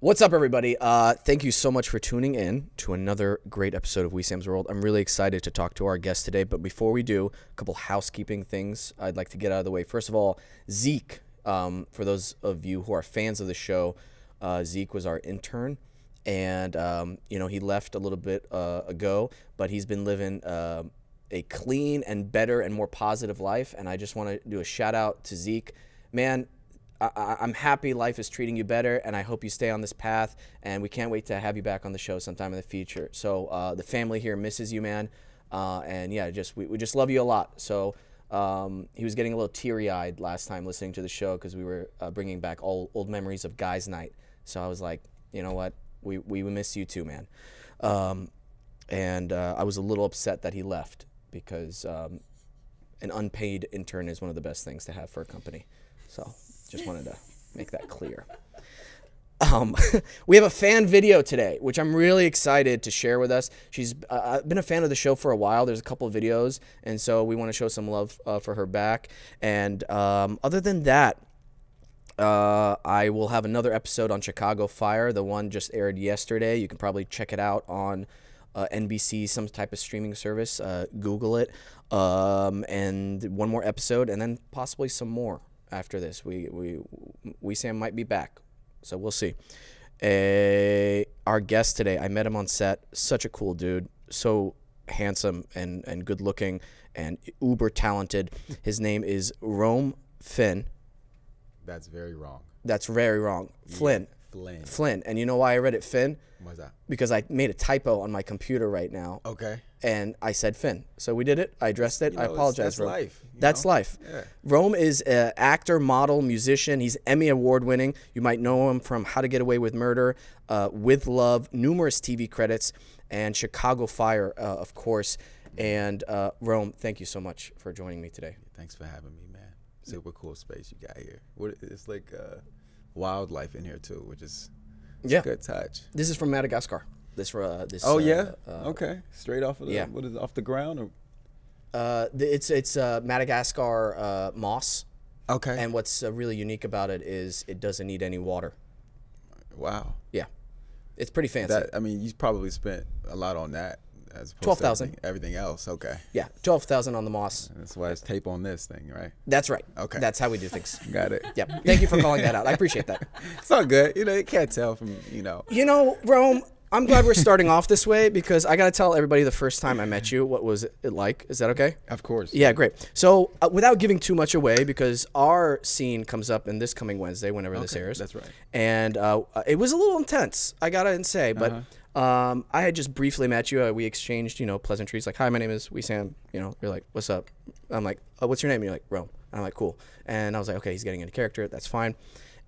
What's up, everybody? Thank you so much for tuning in to another great episode of We Sam's World. I'm really excited to talk to our guest today, but before we do, a couple housekeeping things I'd like to get out of the way. First of all, Zeke, for those of you who are fans of the show, Zeke was our intern, and he left a little bit ago, but he's been living a clean and better and more positive life, and I just want to do a shout out to Zeke. Man, I'm happy life is treating you better, and I hope you stay on this path, and we can't wait to have you back on the show sometime in the future. So the family here misses you, man, and yeah, we just love you a lot. So he was getting a little teary-eyed last time listening to the show because we were bringing back old memories of guys' night. So I was like, you know what, we miss you too, man. And I was a little upset that he left because an unpaid intern is one of the best things to have for a company. So just wanted to make that clear. We have a fan video today, which I'm really excited to share with us. She's been a fan of the show for a while. There's a couple of videos, and so we want to show some love for her back. And other than that, I will have another episode on Chicago Fire. The one just aired yesterday. You can probably check it out on NBC, some type of streaming service. Google it. And one more episode, and then possibly some more. After this, we Sam might be back, so we'll see. Our guest today, I met him on set. Such a cool dude, so handsome and good looking and uber talented. His name is Rome Finn. That's very wrong. That's very wrong. Flynn. Flynn. And you know why I read it Finn? Why's that? Because I made a typo on my computer right now. Okay. And I said Finn. So we did it. I addressed it. I apologize. That's life. That's life. Yeah. Rome is an actor, model, musician. He's Emmy Award winning. You might know him from How to Get Away with Murder, With Love, numerous TV credits, and Chicago Fire, of course. And Rome, thank you so much for joining me today. Thanks for having me, man. Super cool space you got here. It's like wildlife in here too, which is a good touch. This is from Madagascar. Oh yeah. Okay. Straight off of the what is it, off the ground or? It's Madagascar moss. Okay. And what's really unique about it is it doesn't need any water. Wow. Yeah. It's pretty fancy. I mean, you probably spent a lot on that. As opposed 12,000. to everything else. Okay. Yeah, 12,000 on the moss. That's why it's tape on this thing, right? That's right. Okay. That's how we do things. Got it. Yeah. Thank you for calling that out. I appreciate that. It's all good. You can't tell from. You know, Rome, I'm glad we're starting off this way because I got to tell everybody the first time I met you, what was it like? Is that okay? Of course. Yeah, great. So without giving too much away, because our scene comes up in this coming Wednesday, whenever this airs. That's right. And it was a little intense, I got to say, but I had just briefly met you. We exchanged, pleasantries like, hi, my name is Sam. You're like, what's up? I'm like, oh, what's your name? And you're like, Rome. And I'm like, cool. And I was like, okay, he's getting into character. That's fine.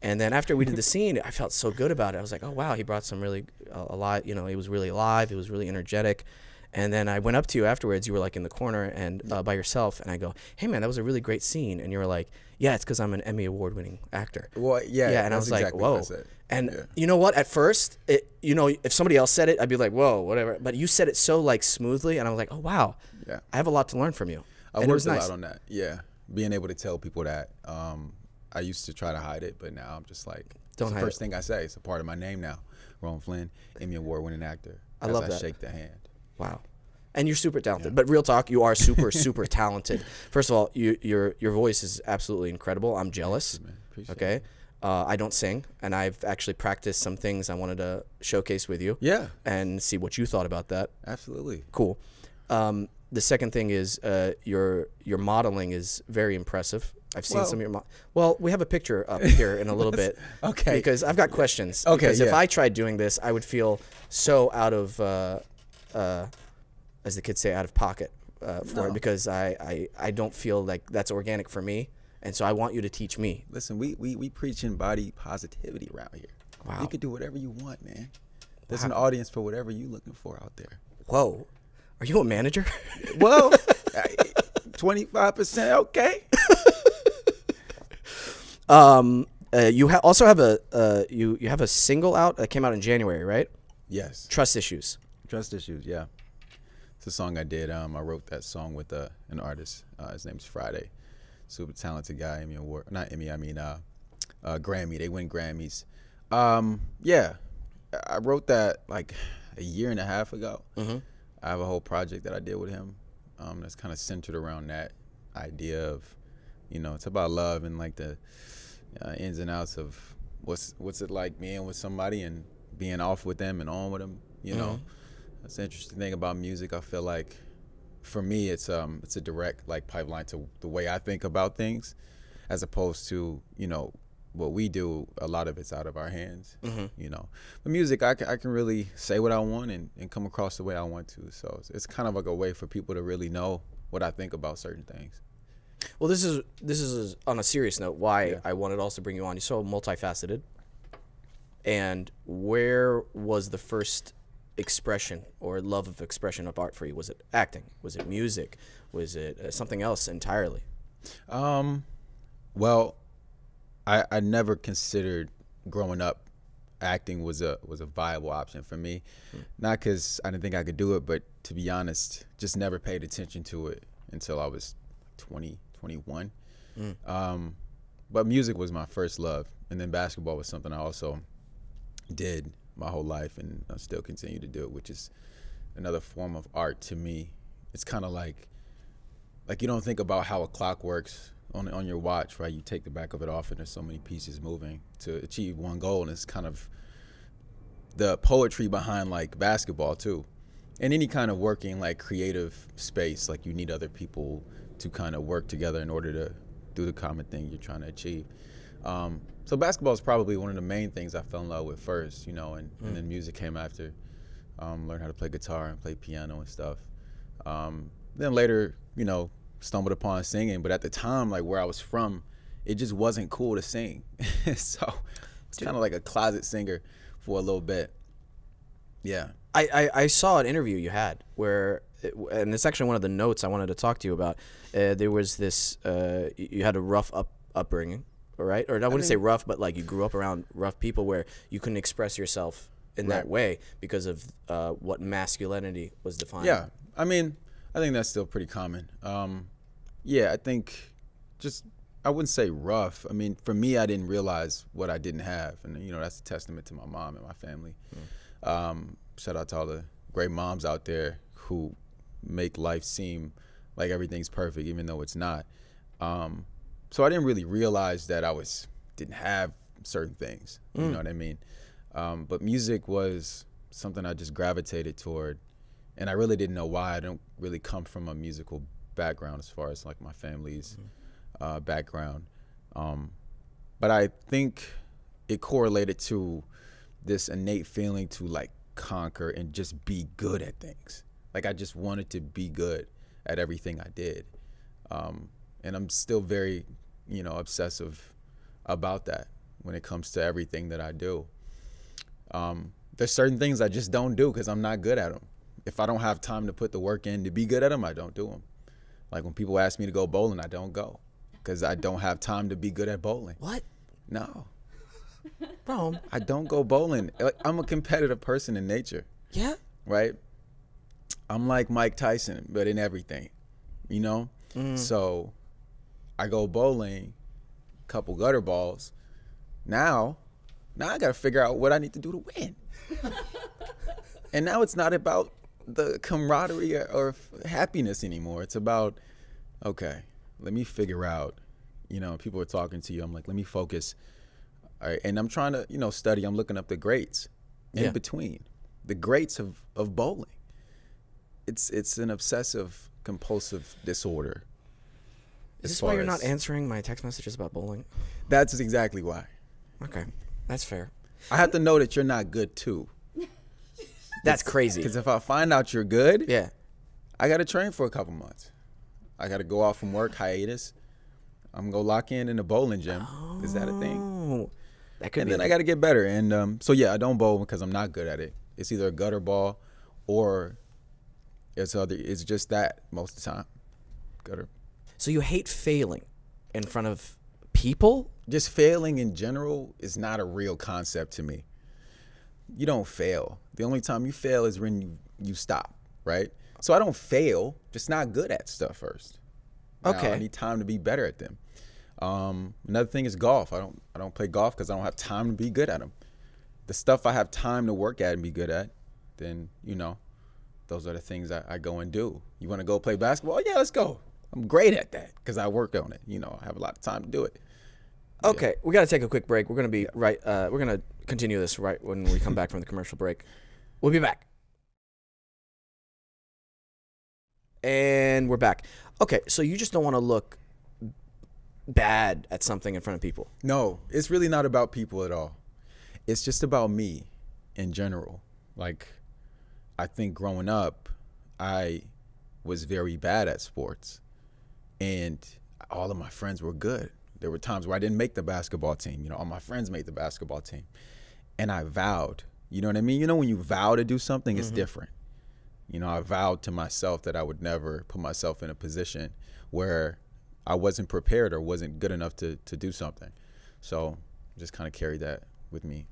And then after we did the scene, I felt so good about it. I was like, oh, wow, he brought some really, a lot, he was really alive. He was really energetic. And then I went up to you afterwards. You were like in the corner and by yourself. And I go, hey, man, that was a really great scene. And you were like, yeah, it's because I'm an Emmy Award-winning actor. Well, yeah. Yeah, and I was exactly like, whoa. And you know what? At first, if somebody else said it, I'd be like, whoa, whatever. But you said it so like smoothly. And I was like, oh, wow. Yeah. I have a lot to learn from you. I worked a lot on that. Yeah. Being able to tell people that. I used to try to hide it, but now I'm just like, it's the first thing I say. It's a part of my name now. Rome Flynn, Emmy Award-winning actor. I love that. I shake the hand. Wow. And you're super talented. Yeah. But real talk, you are super, super talented. First of all, your voice is absolutely incredible. I'm jealous. Okay. I don't sing, and I've actually practiced some things I wanted to showcase with you. Yeah. And see what you thought about that. Absolutely. Cool. The second thing is your modeling is very impressive. I've seen some of your well, we have a picture up here in a little bit. Okay. Because I've got questions. Okay. Because if I tried doing this, I would feel so out of, as the kids say, out of pocket for it because I don't feel like that's organic for me. And so I want you to teach me. Listen, we preach in body positivity around here. Wow. You can do whatever you want, man. There's an audience for whatever you're looking for out there. Whoa. Are you a manager? Well, 25%, okay. You also have a you have a single out that came out in January, right? Yes. Trust Issues. Trust Issues, yeah. It's a song I did. I wrote that song with an artist. His name's Friday. Super talented guy. Emmy Award, not Emmy. I mean Grammy. They win Grammys. Yeah, I wrote that like a year and a half ago. Mm-hmm. I have a whole project that I did with him that's kind of centered around that idea of, it's about love and like the ins and outs of what's it like being with somebody and being off with them and on with them. That's the interesting thing about music. I feel like for me, it's a direct like pipeline to the way I think about things, as opposed to what we do. A lot of it's out of our hands. But music, I can really say what I want and come across the way I want to. So it's kind of like a way for people to really know what I think about certain things. Well, this is on a serious note why I wanted also to bring you on. You're so multifaceted. And where was the first expression or love of expression of art for you? Was it acting? Was it music? Was it something else entirely? Well, I never considered growing up acting was a viable option for me. Not because I didn't think I could do it, but to be honest, just never paid attention to it until I was 20, 21. But music was my first love, and then basketball was something I also did my whole life, and I still continue to do it, which is another form of art to me. It's kind of like you don't think about how a clock works on your watch, right? You take the back of it off and there's so many pieces moving to achieve one goal, and it's kind of the poetry behind like basketball too. In any kind of working like creative space, like you need other people to kind of work together in order to do the common thing you're trying to achieve. So basketball is probably one of the main things I fell in love with first, and then music came after. Learned how to play guitar and play piano and stuff. Then later, stumbled upon singing, but at the time, like where I was from, it just wasn't cool to sing. So it's kind of like a closet singer for a little bit. Yeah. I saw an interview you had where, and it's actually one of the notes I wanted to talk to you about. There was this, you had a rough upbringing, right? Or I wouldn't say rough, but like you grew up around rough people where you couldn't express yourself in that way because of what masculinity was defined. Yeah. I think that's still pretty common. Yeah, I think I wouldn't say rough. For me, I didn't realize what I didn't have. And, that's a testament to my mom and my family. Shout out to all the great moms out there who make life seem like everything's perfect, even though it's not. So I didn't really realize that I didn't have certain things. You know what I mean? But music was something I just gravitated toward. And I really didn't know why. I don't really come from a musical background as far as like my family's background. But I think it correlated to this innate feeling to like conquer and just be good at things. Like I just wanted to be good at everything I did. And I'm still very, obsessive about that when it comes to everything that I do. There's certain things I just don't do because I'm not good at them. If I don't have time to put the work in to be good at them, I don't do them. Like when people ask me to go bowling, I don't go because I don't have time to be good at bowling. What? No. Bro. I don't go bowling. I'm a competitive person in nature. Yeah. Right? I'm like Mike Tyson, but in everything, So I go bowling, couple gutter balls. Now I got to figure out what I need to do to win. And now it's not about the camaraderie or happiness anymore. It's about, okay, let me figure out, people are talking to you. I'm like, let me focus. All right. And I'm trying to, study. I'm looking up the greats in between, the greats of bowling. It's an obsessive compulsive disorder. Is this why you're not answering my text messages about bowling? That's exactly why. Okay. That's fair. I have to know that you're not good too. That's crazy. Because if I find out you're good, yeah, I got to train for a couple months. I got to go off from work, hiatus. I'm going to lock in the bowling gym. Oh, is that a thing? That could and be. Then I got to get better. And so, yeah, I don't bowl because I'm not good at it. It's either a gutter ball or it's just that most of the time. Gutter. So you hate failing in front of people? Just failing in general is not a real concept to me. You don't fail. The only time you fail is when you stop, right? So I don't fail, just not good at stuff first. Okay. Now I need time to be better at them. Another thing is golf. I don't play golf because I don't have time to be good at them. the stuff I have time to work at and be good at, then, you know, those are the things I go and do. You want to go play basketball? Yeah, let's go. I'm great at that because I work on it. You know, I have a lot of time to do it. Okay, we got to take a quick break. We're going to be right. We're going to continue this right when we come back from the commercial break. We'll be back. And we're back. Okay, so you just don't want to look bad at something in front of people. No, it's really not about people at all. It's just about me in general. Like, I think growing up, I was very bad at sports. And all of my friends were good. There were times where I didn't make the basketball team. You know, all my friends made the basketball team. And I vowed, you know what I mean? You know, when you vow to do something, it's different. You know, I vowed to myself that I would never put myself in a position where I wasn't prepared or wasn't good enough to do something. So just kind of carry that with me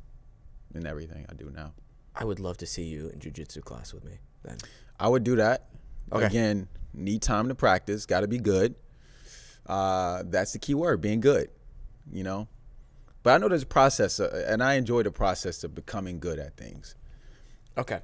in everything I do now. I would love to see you in jiu-jitsu class with me then. I would do that. Okay. Again, need time to practice, got to be good. That's the key word, being good, you know. But I know there's a process, and I enjoy the process of becoming good at things. Okay.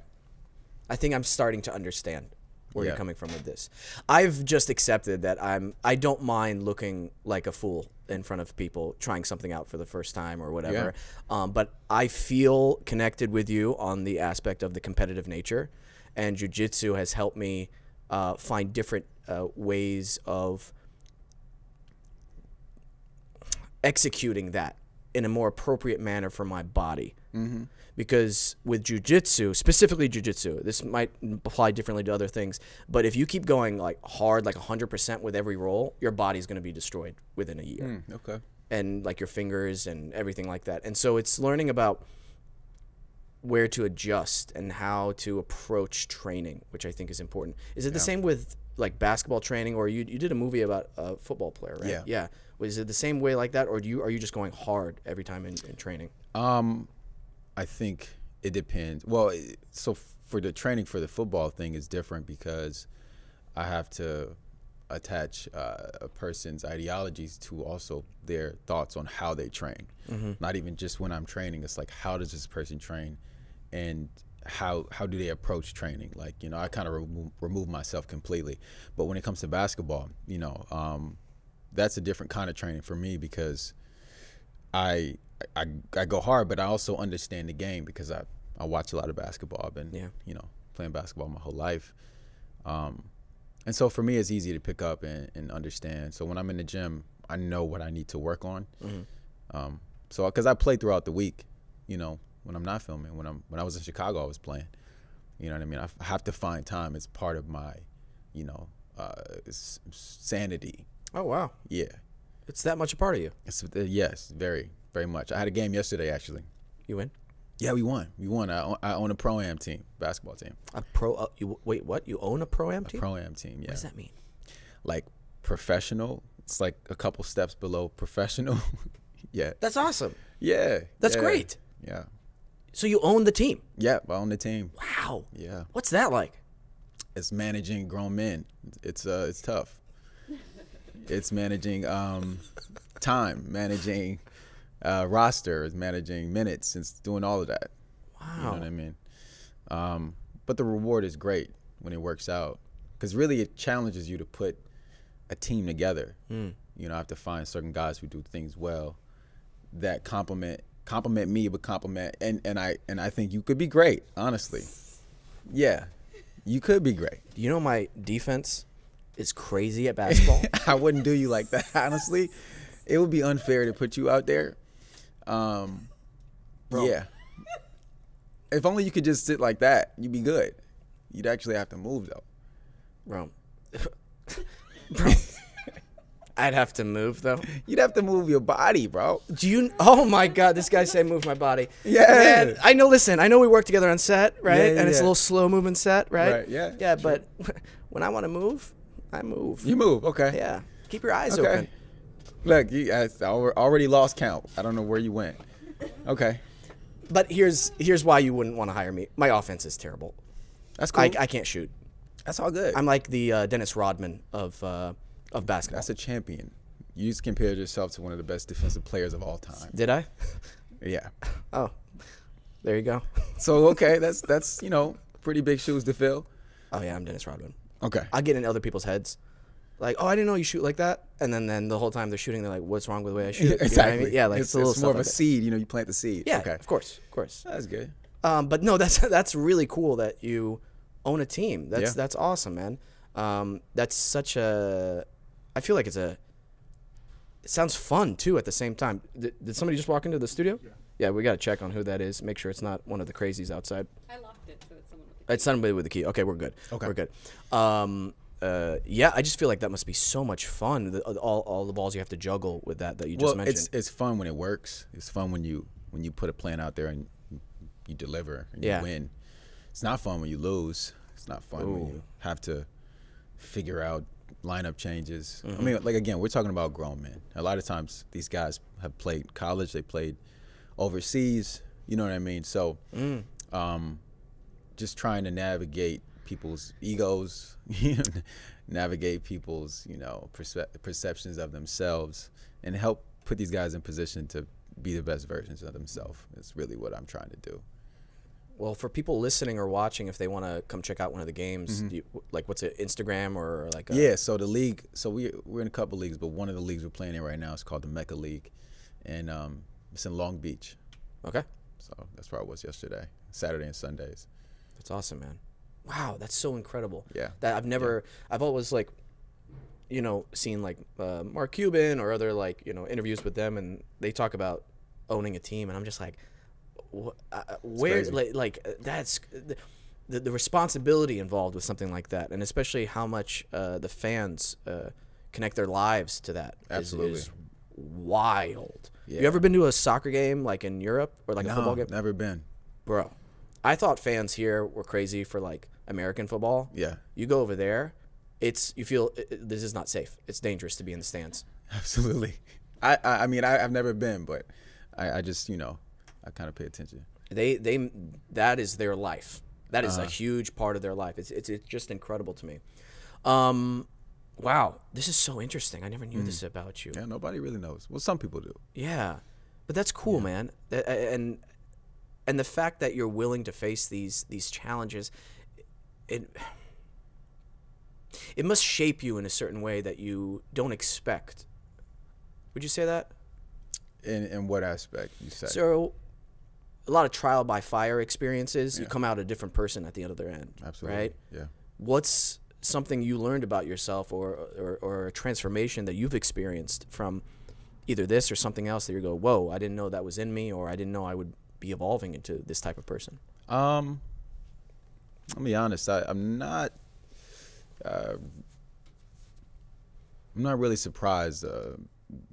I think I'm starting to understand where you're coming from with this. I've just accepted that I don't mind looking like a fool in front of people trying something out for the first time or whatever. But I feel connected with you on the aspect of the competitive nature, and jiu-jitsu has helped me find different ways of executing that in a more appropriate manner for my body. Because with jiu-jitsu, specifically jiu-jitsu, this might apply differently to other things, but if you keep going like hard, like 100% with every roll, your body's going to be destroyed within a year. Okay. And like your fingers and everything like that. And so it's learning about where to adjust and how to approach training, which I think is important. Is it the same with like basketball training, or you did a movie about a football player, right? Yeah. Was it the same way like that, or are you just going hard every time in training? I think it depends. Well, so for the training for the football thing is different because I have to attach a person's ideologies to also their thoughts on how they train. Not even just when I'm training. It's like, how does this person train, and how do they approach training? Like, you know, I kind of remove myself completely. But when it comes to basketball, you know, that's a different kind of training for me because I go hard, but I also understand the game because I watch a lot of basketball. I've been, you know, playing basketball my whole life. And so for me, it's easy to pick up and understand. So when I'm in the gym, I know what I need to work on. So because I play throughout the week, you know, when I'm not filming, when I was in Chicago, I was playing. You know what I mean? I have to find time. It's part of my, you know, sanity. Oh, wow. Yeah. It's that much a part of you. It's, yes, very, very much. I had a game yesterday, actually. You win? Yeah, we won. I own a Pro-Am team, basketball team. Wait, what? You own a Pro-Am team? A Pro-Am team, yeah. What does that mean? Like professional. It's like a couple steps below professional. Yeah. That's awesome. Yeah. That's great. Yeah. So you own the team? Yeah, I own the team. Wow. Yeah. What's that like? It's managing grown men. It's tough. It's managing time, managing rosters, managing minutes, and doing all of that. Wow. You know what I mean? But the reward is great when it works out, because really it challenges you to put a team together. You know, I have to find certain guys who do things well that complement me, but complement and I think you could be great, honestly. Yeah, you could be great. You know, my defense is crazy at basketball. I wouldn't do you like that, honestly. It would be unfair to put you out there. Yeah. If only you could just sit like that, you'd be good. You'd actually have to move, though. Bro. Bro. I'd have to move, though. You'd have to move your body, bro. Oh, my God. This guy said move my body. Yeah. Man, I know, listen, I know we work together on set, right? Yeah, and it's a little slow moving set, right? Right, yeah. Yeah, but when I want to move, I move. You move, okay. Yeah. Keep your eyes open. Look, I already lost count. I don't know where you went. Okay. But here's why you wouldn't want to hire me. My offense is terrible. That's cool. I can't shoot. That's all good. I'm like the Dennis Rodman of basketball. That's a champion. You just compared yourself to one of the best defensive players of all time. Did I? Yeah. Oh. There you go. So okay, that's pretty big shoes to fill. Oh yeah, I'm Dennis Rodman. Okay. I get in other people's heads, like, oh, I didn't know you shoot like that, and then the whole time they're shooting, they're like, what's wrong with the way I shoot? You know what I Exactly. mean? Yeah, like it's a little more stuff of a like that. seed. You plant the seed. Yeah, Okay. of course. That's good. But no, that's really cool that you own a team. That's awesome, man. That's such a. I feel like it sounds fun too at the same time. Did somebody just walk into the studio? Yeah, we got to check on who that is. Make sure it's not one of the crazies outside. I locked it, so it's someone with the key. It's somebody with the key. Okay, we're good. Okay. We're good. Yeah, I just feel like that must be so much fun. All the balls you have to juggle with that you just mentioned. It's fun when it works. It's fun when you put a plan out there and you deliver and Yeah. you win. It's not fun when you lose. It's not fun when you have to figure out lineup changes. I mean, like, again, we're talking about grown men. A lot of times these guys have played college, they played overseas, you know what I mean? So just trying to navigate people's egos, navigate people's, perceptions of themselves, and help put these guys in position to be the best versions of themselves. It's really what I'm trying to do. Well, for people listening or watching, if they want to come check out one of the games, what's it, Instagram or like? Yeah, so the league. So we're in a couple leagues, but one of the leagues we're playing in right now is called the Mecca League, and it's in Long Beach. Okay. So that's where I was yesterday, Saturday and Sundays. That's awesome, man. Wow, that's so incredible. Yeah. That I've always like, seen like Mark Cuban or other interviews with them, and they talk about owning a team, and I'm just like, where that's the responsibility involved with something like that, and especially how much the fans connect their lives to that. Absolutely. Is wild. Yeah. You ever been to a soccer game like in Europe or like a football game? Never been. Bro, I thought fans here were crazy for like American football. Yeah. You go over there, you feel this is not safe. It's dangerous to be in the stands. Absolutely. I mean, I've never been, but I just, I kind of pay attention. That is their life. That is a huge part of their life. It's just incredible to me. Wow, this is so interesting. I never knew this about you. Yeah, nobody really knows. Well, some people do. Yeah, but that's cool, man. And the fact that you're willing to face these challenges, it must shape you in a certain way that you don't expect. Would you say that? In what aspect, you say? So, a lot of trial by fire experiences, you come out a different person at the other end. Absolutely. Right? Yeah. What's something you learned about yourself or a transformation that you've experienced from either this or something else that you go, whoa, I didn't know that was in me, or I didn't know I would be evolving into this type of person? Let me be honest. I'm not really surprised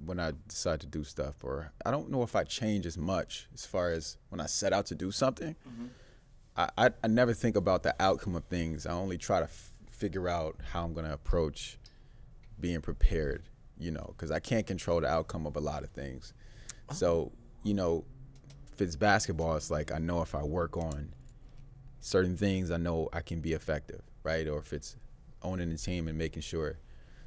when I decide to do stuff, or I don't know if I change as much as far as when I set out to do something. I never think about the outcome of things. I only try to figure out how I'm going to approach being prepared, because I can't control the outcome of a lot of things. So, if it's basketball, it's like I know if I work on certain things, I know I can be effective, right? Or if it's owning the team and making sure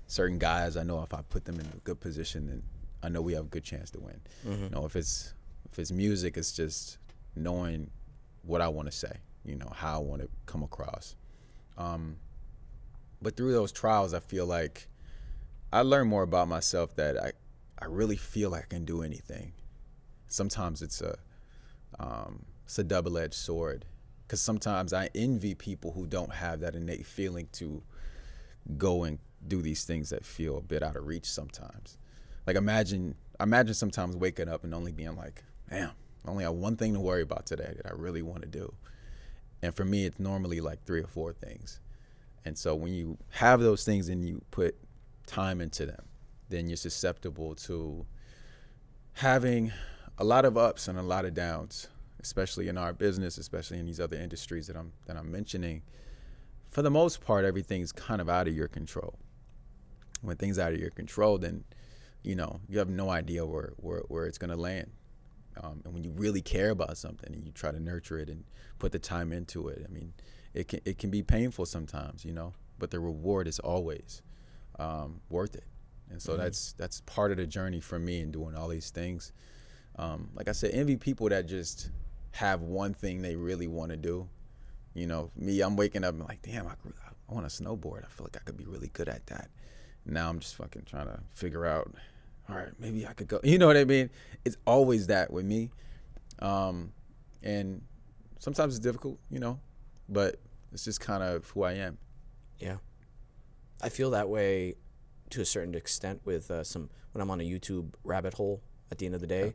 certain guys, I know if I put them in a good position, then I know we have a good chance to win. If it's music, it's just knowing what I want to say, how I want to come across. But through those trials, I feel like I learned more about myself, that I really feel like I can do anything. Sometimes it's a double-edged sword, because sometimes I envy people who don't have that innate feeling to go and do these things that feel a bit out of reach sometimes. Like imagine sometimes waking up and only being like, damn, I only have one thing to worry about today that I really want to do. And for me, it's normally like 3 or 4 things. And so when you have those things and you put time into them, then you're susceptible to having a lot of ups and a lot of downs, especially in our business, especially in these other industries that I'm mentioning. For the most part, everything's kind of out of your control. When things are out of your control, then you have no idea where it's going to land. And when you really care about something and you try to nurture it and put the time into it, I mean, it can be painful sometimes, but the reward is always worth it. And so that's part of the journey for me in doing all these things. Like I said, envy people that just have one thing they really want to do. You know, me, I'm waking up and like, damn, I want to snowboard. I feel like I could be really good at that. Now I'm just fucking trying to figure out, all right, maybe I could go. You know what I mean? It's always that with me. And sometimes it's difficult, you know, but it's just kind of who I am. Yeah. I feel that way to a certain extent with when I'm on a YouTube rabbit hole at the end of the day. And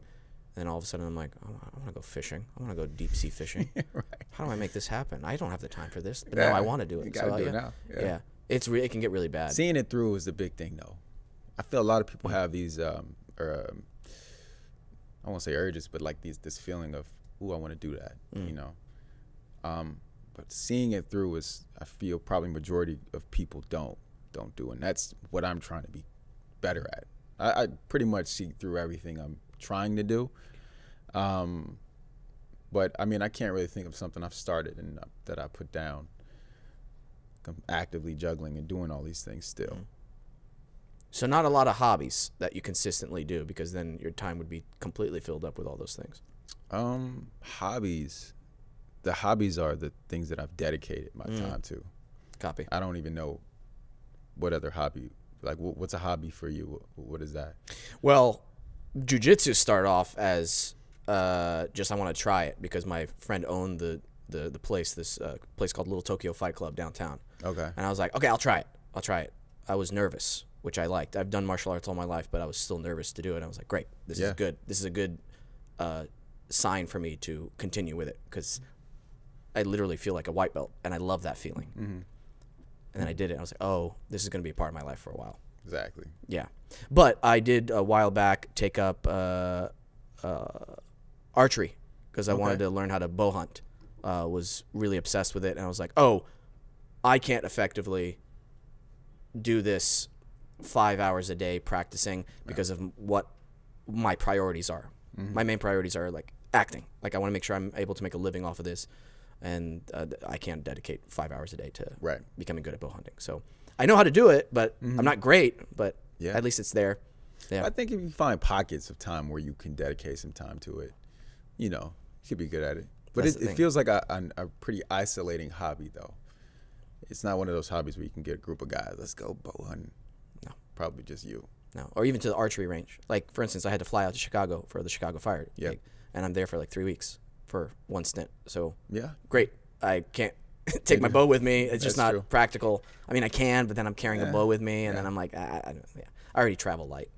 then all of a sudden I'm like, oh, I want to go fishing. I want to go deep sea fishing. Right. How do I make this happen? I don't have the time for this, but Yeah, now I want to do it. You gotta do yeah. it now. Yeah. It can get really bad. Seeing it through is the big thing, though. I feel a lot of people have these, I won't say urges, but like this feeling of, ooh, I want to do that, you know. But seeing it through is, I feel probably majority of people don't do, and that's what I'm trying to be better at. I pretty much see through everything I'm trying to do. But I mean, I can't really think of something I've started and that I put down. I'm actively juggling and doing all these things still. So not a lot of hobbies that you consistently do, because then your time would be completely filled up with all those things. Hobbies. The hobbies are the things that I've dedicated my time to. Copy. I don't even know what other hobby, like what's a hobby for you? What is that? Well, jiu-jitsu started off as just I want to try it because my friend owned the place, this place called Little Tokyo Fight Club downtown. Okay. And I was like, okay, I'll try it. I was nervous, which I liked. I've done martial arts all my life, but I was still nervous to do it. I was like, great, this is good. This is a good sign for me to continue with it, because I literally feel like a white belt, and I love that feeling. And then I did it. And I was like, oh, this is going to be a part of my life for a while. Exactly. Yeah. But I did a while back take up archery because I wanted to learn how to bow hunt. Was really obsessed with it, and I was like, oh, I can't effectively do this 5 hours a day practicing because of what my priorities are. My main priorities are like acting. Like I want to make sure I'm able to make a living off of this, and I can't dedicate 5 hours a day to becoming good at bow hunting. So I know how to do it, but I'm not great, but at least it's there. Yeah. I think if you find pockets of time where you can dedicate some time to it, you know, you could be good at it. But it feels like a pretty isolating hobby, though. It's not one of those hobbies where you can get a group of guys, let's go bow hunting. No. Probably just you. No. Or even to the archery range. Like, for instance, I had to fly out to Chicago for the Chicago Fire. Yeah. Like, and I'm there for like 3 weeks for one stint. So, yeah, great. I can't take my bow with me. It's just not true. practical. I mean, I can, but then I'm carrying a bow with me, and then I'm like, I already travel light.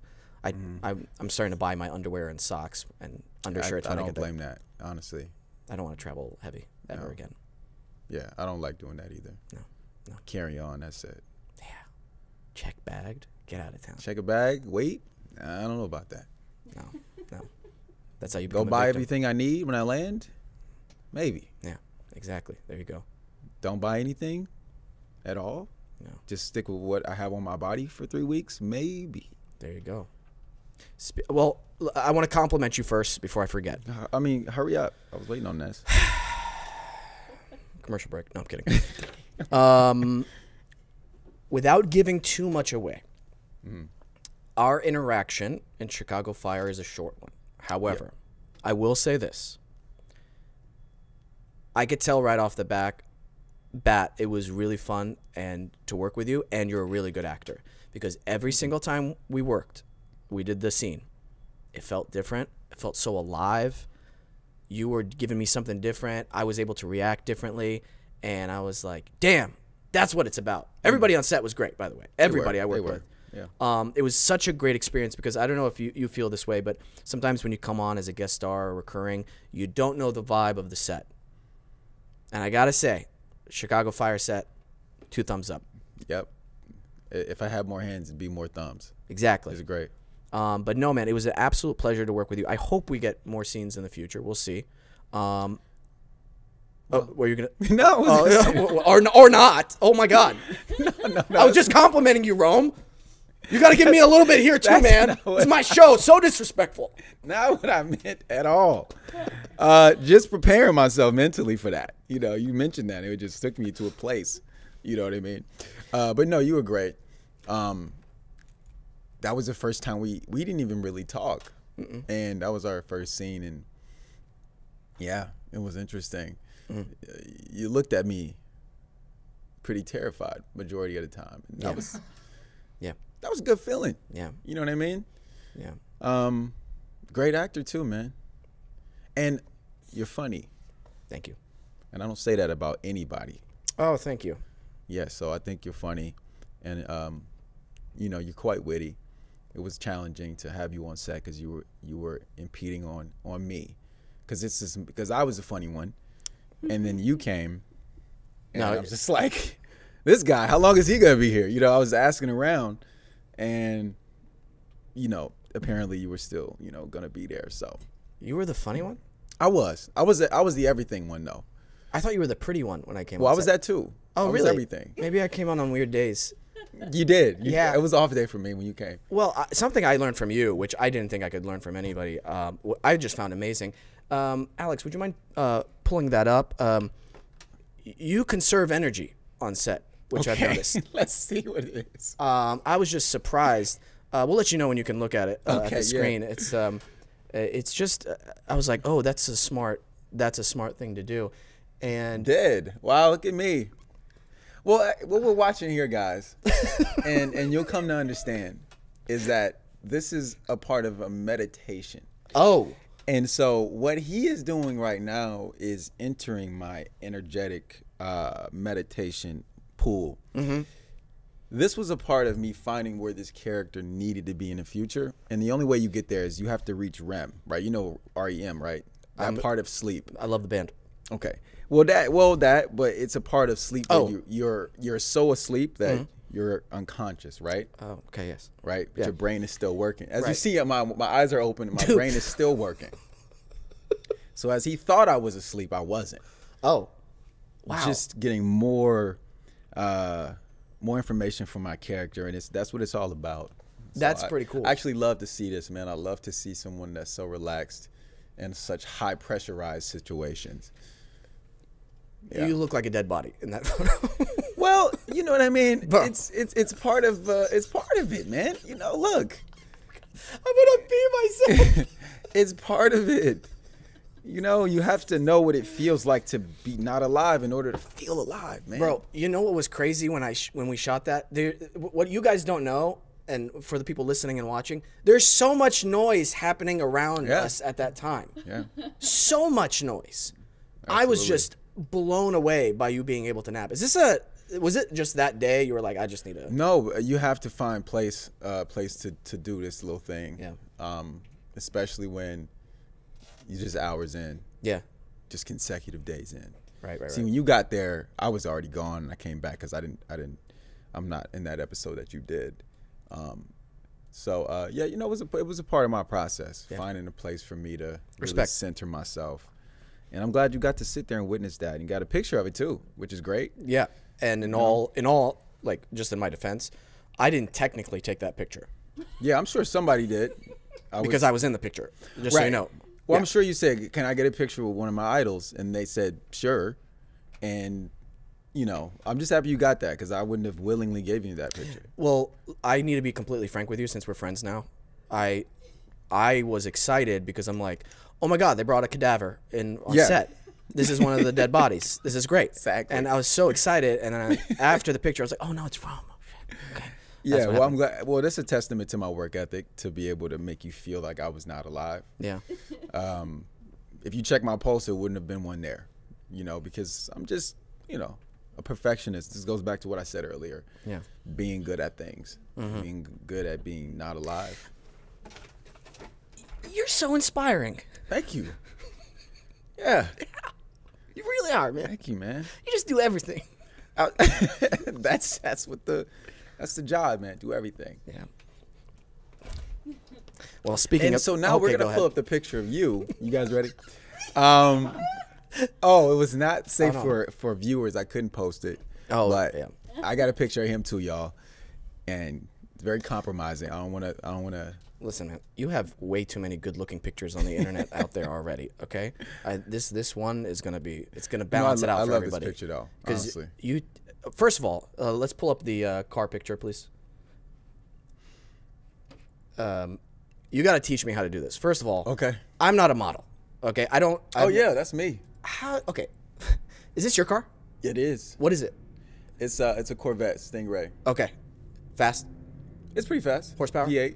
I'm starting to buy my underwear and socks and undershirts. I when I don't get there. blame that, honestly. I don't want to travel heavy ever again. Yeah, I don't like doing that either. No. Carry on, that's it. Yeah. Check bagged. Get out of town. Check a bag, wait. I don't know about that. No. That's how you go become buy a victim. everything I need when I land? Maybe. Yeah, exactly. There you go. Don't buy anything at all? No. Just stick with what I have on my body for 3 weeks? Maybe. There you go. Well, I want to compliment you first before I forget. I mean, hurry up. I was waiting on this. Commercial break. No, I'm kidding. Without giving too much away, our interaction in Chicago Fire is a short one. However, I will say this. I could tell right off the bat it was really fun and to work with you, and you're a really good actor, because every single time we worked, we did the scene, it felt different. It felt so alive. You were giving me something different. I was able to react differently, and I was like, damn, that's what it's about. Everybody on set was great, by the way. Everybody I worked with. Yeah. It was such a great experience, because I don't know if you feel this way, but sometimes when you come on as a guest star or recurring, you don't know the vibe of the set. And I got to say, Chicago Fire set, 2 thumbs up. Yep. If I had more hands, it'd be more thumbs. Exactly. It was great. But no, man, it was an absolute pleasure to work with you. I hope we get more scenes in the future. We'll see. Were you gonna? No. Or not? Oh my God. No. I was just complimenting you, Rome. You got to give me a little bit here too, man. It's my show. So disrespectful. Not what I meant at all. Just preparing myself mentally for that. You know, you mentioned that. It just took me to a place. You know what I mean? But no, you were great. That was the first time we didn't even really talk. And that was our first scene. And Yeah, it was interesting. You looked at me pretty terrified majority of the time. And Yeah. Yeah. that was a good feeling. Yeah. You know what I mean? Yeah. Great actor too, man. And you're funny. Thank you. And I don't say that about anybody. Oh, thank you. Yeah, so I think you're funny, and you're quite witty. It was challenging to have you on set because you were impeding on me, because I was the funny one, and then you came, and No, I was just like, this guy, how long is he gonna be here? I was asking around, and apparently you were still gonna be there. So You were the funny one? I was the everything one though. I thought you were the pretty one when I came Well, on I was set. that too. Oh, I was really? everything. Maybe I came on weird days. You did. Yeah. It was off day for me when you came. Well, something I learned from you, which I didn't think I could learn from anybody, I just found amazing. Alex, would you mind pulling that up? You conserve energy on set, which I've noticed. Let's see what it is. I was just surprised. We'll let you know when you can look at it at Okay, the yeah. screen. It's just I was like, oh, that's a smart thing to do, and Dead. Wow, look at me. Well, what we're watching here, guys, and you'll come to understand, is that this is a part of a meditation. oh, And so what he is doing right now is entering my energetic meditation pool. Mm-hmm. This was a part of me finding where this character needed to be in the future. And the only way you get there is you have to reach REM, right? You know REM, right? That part of sleep. I love the band. Okay. But it's a part of sleep where Oh. you're so asleep that you're unconscious, right? Oh, okay, yes. Right? But Yeah. your brain is still working. As you Right. see, my eyes are open, my Dude. brain is still working. So as he thought I was asleep, I wasn't. Oh, wow. Just getting more information from my character, and that's what it's all about. So That's pretty cool. I actually love to see this, man. I love to see someone that's so relaxed in such high pressurized situations. Yeah. You look like a dead body in that photo. Well, you know what I mean. Bro. It's part of it, man. Look, I'm gonna pee myself. it's part of it. You have to know what it feels like to be not alive in order to feel alive, man. Bro, you know what was crazy when we shot that? What you guys don't know, and for the people listening and watching, there's so much noise happening around Yeah. us at that time. Yeah. So much noise. I was Absolutely. just blown away by you being able to nap. Was it just that day you were like, I just need to? No, you have to find place to do this little thing. Yeah. Especially when you're just hours in, Yeah. just consecutive days in. Right. See, when you got there, I was already gone, and I came back because I'm not in that episode that you did. Yeah, it was a part of my process, finding a place for me to really Respect. center myself. And I'm glad you got to sit there and witness that, and you got a picture of it too, which is great. Yeah. And in all, like, just in my defense, I didn't technically take that picture Yeah, I'm sure somebody did. because I was in the picture. Just so you know. Well, Yeah. I'm sure you said, "Can I get a picture with one of my idols?" And they said, "Sure." And I'm just happy you got that because I wouldn't have willingly given you that picture. Well, I need to be completely frank with you since we're friends now. I was excited because I'm like, oh my God, they brought a cadaver on Yeah. set. This is one of the dead bodies. This is great. Exactly. And I was so excited. And then after the picture, I was like, oh no, it's Rome. Okay. Yeah, what well, I'm happened. glad. Well, that's a testament to my work ethic to be able to make you feel like I was not alive. Yeah. If you check my pulse, it wouldn't have been one there, because I'm just, a perfectionist. This goes back to what I said earlier. Yeah. Being good at things, being good at being not alive. You're so inspiring. Thank you. Yeah, You really are, man. thank you, man. You just do everything. That's the job, man. Do everything. Yeah. Well, speaking And of, so now we're okay, gonna go pull ahead. up the picture of you. You guys ready? Oh, it was not safe Oh, no. for viewers. I couldn't post it. Oh, but yeah. I got a picture of him too, y'all, and it's very compromising. I don't want to. Listen, man, you have way too many good-looking pictures on the internet out there already. Okay, this one is gonna balance it out I for love everybody. this picture though. Because Honestly, you, first of all, let's pull up the car picture, please. You got to teach me how to do this. First of all, Okay. I'm not a model. Okay, I don't. Oh yeah, that's me. How? Okay, is this your car? It is. What is it? It's a Corvette Stingray. Okay, fast It's pretty fast. Horsepower? V8.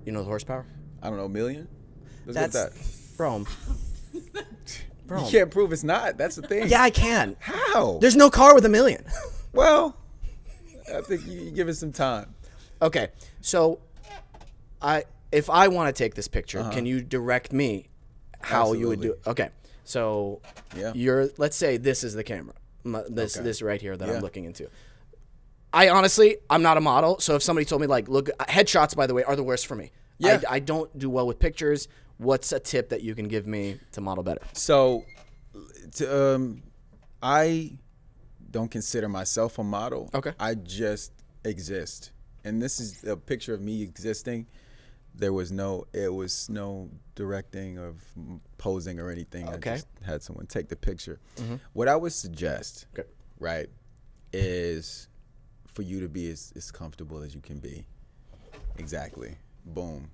You know the horsepower? I don't know, million. Let's go with that. bro. You can't prove it's not. That's the thing. Yeah, I can. How? There's no car with 1 million. Well, I think you give it some time. Okay, so if I want to take this picture, Uh-huh. can you direct me how you would do it? Absolutely. Okay, so Yeah. let's say this is the camera, Okay. this right here that Yeah. I'm looking into. I'm not a model, so if somebody told me like, look, headshots, by the way, are the worst for me. Yeah. I don't do well with pictures. What's a tip that you can give me to model better? So, I don't consider myself a model. Okay. I just exist, and this is a picture of me existing. It was no directing of posing or anything. Okay. I just had someone take the picture. What I would suggest, Okay. right, is for you to be as comfortable as you can be. Exactly. Boom.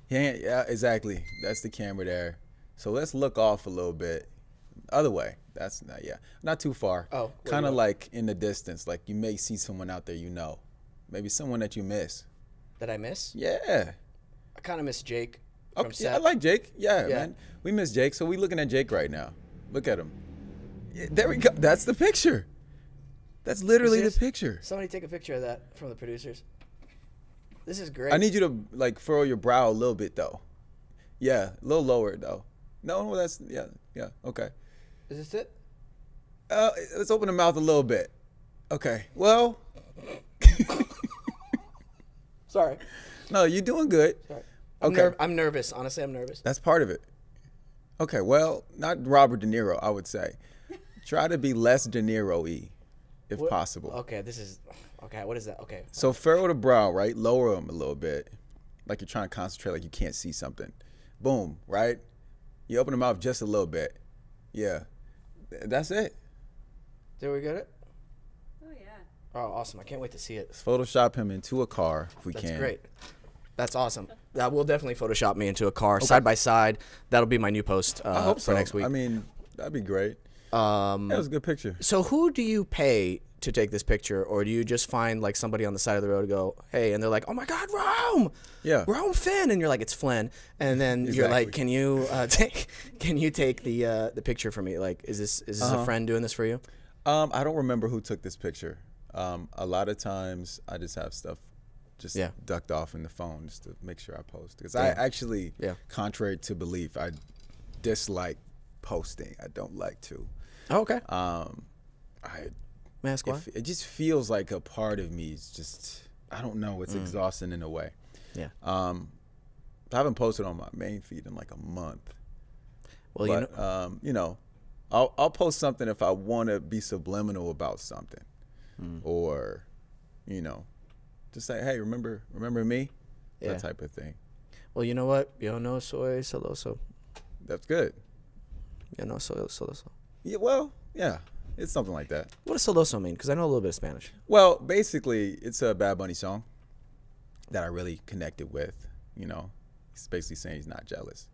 Yeah, exactly. That's the camera there. So let's look off a little bit. Other way. That's not too far. Oh, where kind of you like in the distance. Like you may see someone out there, maybe someone that you miss. Did I miss? Yeah. I kind of miss Jake from Okay. Yeah, I set. like Jake. Yeah, Yeah. man. We miss Jake, so we looking at Jake right now. Look at him. Yeah, there we go. That's the picture. That's literally the Serious? picture. Somebody take a picture of that from the producers. This is great. I need you to like furrow your brow a little bit though. Yeah, a little lower though. No, that's yeah, okay. Is this it? Let's open the mouth a little bit. Okay. Well, Sorry. no, you're doing good. Sorry. Okay. I'm nervous. Honestly, I'm nervous. That's part of it. Okay. Well, not Robert De Niro, I would say. Try to be less De Niro-y, if What- possible. Okay, this is. Okay, what is that? Okay. So furrow the brow, right? Lower them a little bit, like you're trying to concentrate, like you can't see something. Boom, right? You open the mouth just a little bit. Yeah, that's it. Did we get it? Oh yeah. Oh, awesome! I can't wait to see it. Let's Photoshop him into a car if we That's can. great. That's awesome. That will definitely Photoshop me into a car side by side. That'll be my new post I hope for so. next week. I mean, that'd be great. That was a good picture. So who do you pay to take this picture, or do you just find like somebody on the side of the road to go, hey, and they're like, oh my God, Rome, Yeah. Rome Finn, and you're like, it's Flynn, and then you're like, Exactly. can you take the picture for me? Like, is this a friend doing this for you? I don't remember who took this picture. A lot of times I just have stuff just Yeah. ducked off in the phone just to make sure I post. Because Yeah. I actually, Yeah. contrary to belief, I dislike posting. I don't like to. Oh, okay. I May I ask why? it just feels like a part of me is just, I don't know, it's exhausting in a way. Yeah. I haven't posted on my main feed in like a month. Well, But, I'll post something if I want to be subliminal about something. Or, just say, hey, remember me? Yeah. That type of thing. well, you know what? Yo no soy celoso. That's good. Yo no soy celoso. Yeah, well, yeah, it's something like that. What does celoso mean? Because I know a little bit of Spanish. Well, basically, it's a Bad Bunny song that I really connected with. He's basically saying he's not jealous.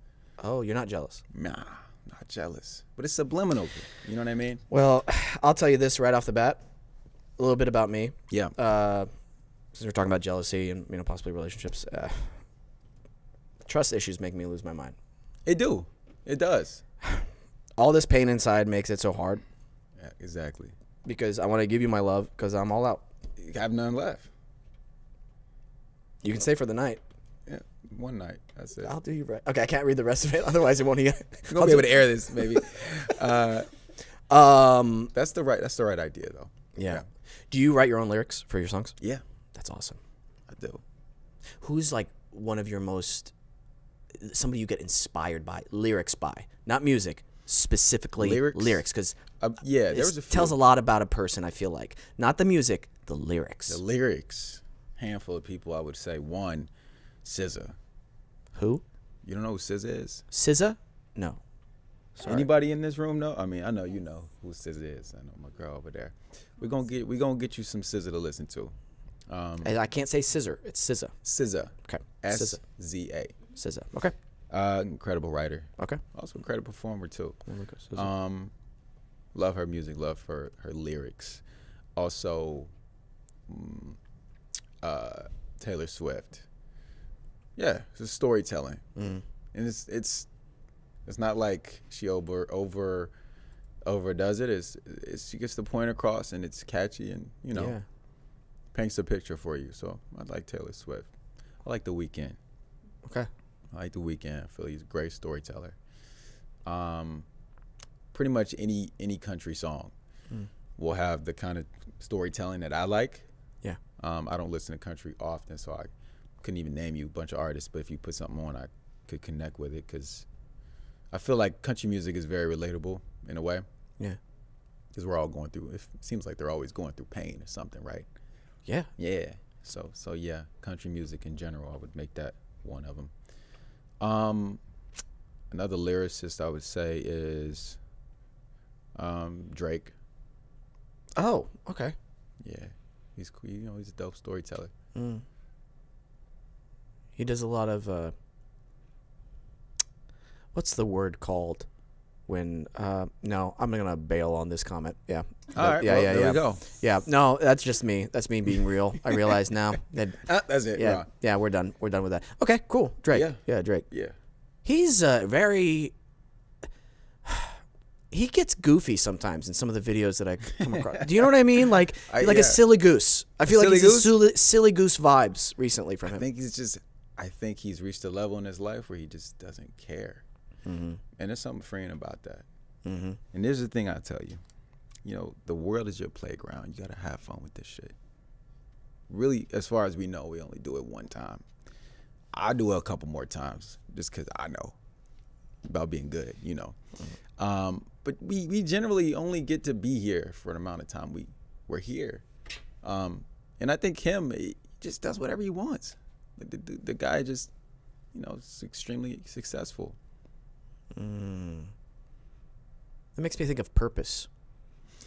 Oh, you're not jealous. Nah, not jealous. But it's subliminal. You know what I mean? Well, I'll tell you this right off the bat. A little bit about me. Yeah. Since we're talking about jealousy and possibly relationships, trust issues make me lose my mind. It do. It does. All this pain inside makes it so hard Yeah, exactly. because I want to give you my love because I'm all out. You have none left. You can stay for the night. Yeah, one night. That's it. I'll do you right. Okay, I can't read the rest of it, otherwise it won't hear. We're gonna be able to air this, maybe. That's the right idea, though. Yeah. Do you write your own lyrics for your songs? Yeah, That's awesome. I do. Who's like one of your most somebody you get inspired by, lyrics by, not music, specifically Lyrics? because Yeah, there was a few. tells a lot about a person. I feel like not the music, the lyrics. The lyrics. Handful of people, I would say. One, SZA. Who? You don't know who SZA is? SZA? No. Sorry. Anybody in this room know? I mean, I know you know who SZA is. I know my girl over there. We're gonna get you some SZA to listen to. I can't say scissor. It's SZA. SZA. Okay. SZA. SZA. Okay. Incredible writer. Okay. Also incredible performer too. Oh, Love her music. Love her lyrics. Also, Taylor Swift. Yeah, it's storytelling, and it's not like she overdoes it. It's she gets the point across, and it's catchy, and paints a picture for you. So I like Taylor Swift. I like The Weeknd. Okay. I like The Weeknd. I feel he's a great storyteller. Pretty much any country song will have the kind of storytelling that I like. Yeah. I don't listen to country often, so I couldn't even name you a bunch of artists. But if you put something on, I could connect with it because I feel like country music is very relatable in a way. Yeah. Because we're all going through. It seems like they're always going through pain or something, right? Yeah. Yeah. So yeah, country music in general, I would make that one of them. Another lyricist I would say is Drake. Oh, okay. Yeah, he's he's a dope storyteller. He does a lot of what's the word called when no, I'm gonna bail on this comment. Yeah. All right. There we go. Yeah. No, that's just me. That's me being real. I realize now that That's it. yeah. Yeah, we're done. We're done with that. Okay, cool. Drake. Yeah, Drake. Yeah. He's very he gets goofy sometimes in some of the videos that I come across. Do you know what I mean? Like a silly goose. I feel like he's silly goose vibes recently from him. I think he's reached a level in his life where he just doesn't care. And there's something freeing about that. And there's the thing I tell you. The world is your playground. You got to have fun with this shit. Really, as far as we know, we only do it one time. I do it a couple more times just because I know about being good, But we generally only get to be here for an amount of time we're here. And I think he just does whatever he wants. The guy just, is extremely successful. That makes me think of purpose.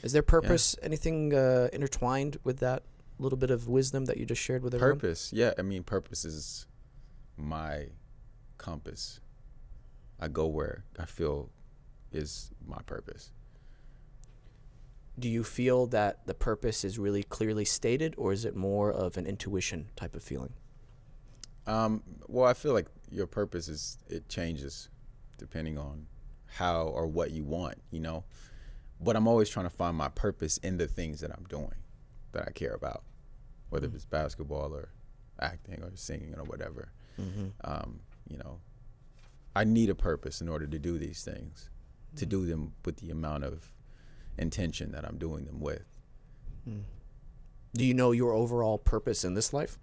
Is there purpose, anything intertwined with that little bit of wisdom that you just shared with everyone? Purpose, yeah. I mean, purpose is my compass. I go where I feel is my purpose. Do you feel that the purpose is really clearly stated, or is it more of an intuition type of feeling? Well, I feel like your purpose it changes depending on how or what you want, But I'm always trying to find my purpose in the things that I'm doing that I care about, whether it's basketball or acting or singing or whatever. I need a purpose in order to do these things, to do them with the amount of intention that I'm doing them with. Do you know your overall purpose in this life?